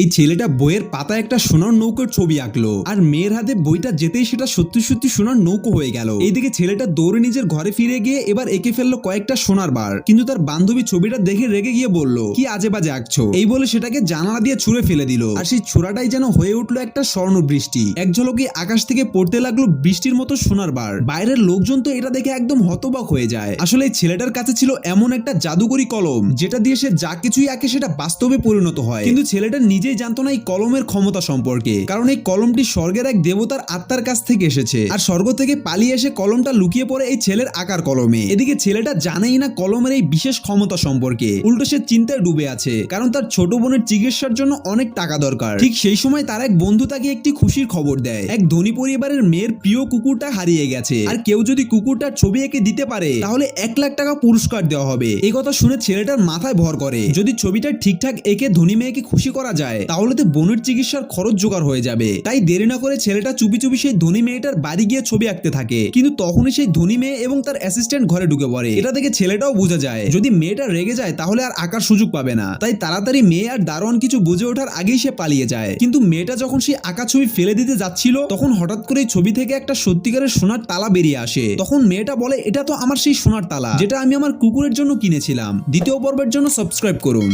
এই ছেলেটা বইয়ের পাতায় একটা সোনার নৌকোর ছবি আঁকলো আর মেয়ের হাতে বইটা যেতেই সেটা সত্যি সত্যি সোনার নৌকো হয়ে গেল। এইদিকে ছেলেটা দৌড়ে নিজের ঘরে ফিরে গিয়ে এবার এঁকে ফেললো কয়েকটা সোনার বার, কিন্তু তার বান্ধবী ছবিটা দেখে রেগে গিয়ে বলল, কি আজে বাজে আঁকছো, এই বলে সেটাকে জানালা দিয়ে ছুঁড়ে ফেলে দিল। আর সেই ছোড়াটাই যেন হয়ে উঠলো একটা স্বর্ণ বৃষ্টি। এক ঝলকে আকাশ থেকে পড়তে লাগলো বৃষ্টির মতো সোনার বার। বাইরের লোকজন তো এটা দেখে একদম হতবাক হয়ে যায়। আসলে এই ছেলেটার কাছে ছিল এমন একটা জাদুকরি কলম যেটা দিয়ে সে যা কিছুই আঁকে সেটা বাস্তবে পরিণত হয়। কিন্তু ছেলেটা নিজেই জানতো না এই কলমের ক্ষমতা সম্পর্কে, কারণ এই কলমটি স্বর্গের এক দেবতার আত্মার কাছ থেকে এসেছে আর স্বর্গ থেকে পালিয়ে এসে কলমটা লুকিয়ে পড়ে এই ছেলের আঁকার কলমে। এদিকে ছেলেটা জানেই না কলমের এই বিশেষ ক্ষমতা সম্পর্কে, উল্টো সে চিন্তায় ডুবে আছে, কারণ তার ছোট বোনের চিকিৎসার জন্য অনেক টাকা দরকার। ঠিক সেই সময় তার এক বন্ধু তাকে একটি খুশির খবর দেয়, এক ধনী পরিবারের মেয়ের প্রিয় কুকুরটা হারিয়ে গেছে আর কেউ যদি কুকুরটার ছবি এঁকে দিতে পারে তাহলে 1 লাখ টাকা পুরস্কার দেওয়া হবে। এই কথা শুনে ছেলেটার মাথায় ভর করে, যদি ছবিটা ঠিকঠাক এঁকে ধনী মেয়েকে খুশি করা যায় তাহলে তো বোনের চিকিৎসার খরচ জোগাড় হয়ে যাবে। তাই দেরি না করে ছেলেটা চুপি চুপি সেই ধনী মেয়েটার বাড়ি গিয়ে ছবি আঁকতে থাকে। কিন্তু তখনই সেই ধনী মেয়ে এবং তার অ্যাসিস্ট্যান্ট ঘরে ঢুকে পড়ে। এটা দেখে ছেলেটাও বোঝা যায় যদি মেয়েটা রেগে যায় তাহলে আর আঁকার সুযোগ পাবে না। তাই তাড়াতাড়ি মেয়ে আর দারোয়ান কিছু বুঝে ওঠার আগেই সে পালিয়ে যায়। কিন্তু মেয়েটা যখন সেই আঁকা ছবি ফেলে দিতে যাচ্ছিল তখন হঠাৎ করে ছবি থেকে একটা সত্যিকারের সোনার তালা বেরিয়ে আসে। তখন মেয়েটা বলে, এটা তো আমার সেই সোনার তালা যেটা আমি আমার কুকুরের জন্য কিনেছিলাম। দ্বিতীয় পর্বের জন্য সাবস্ক্রাইব করুন।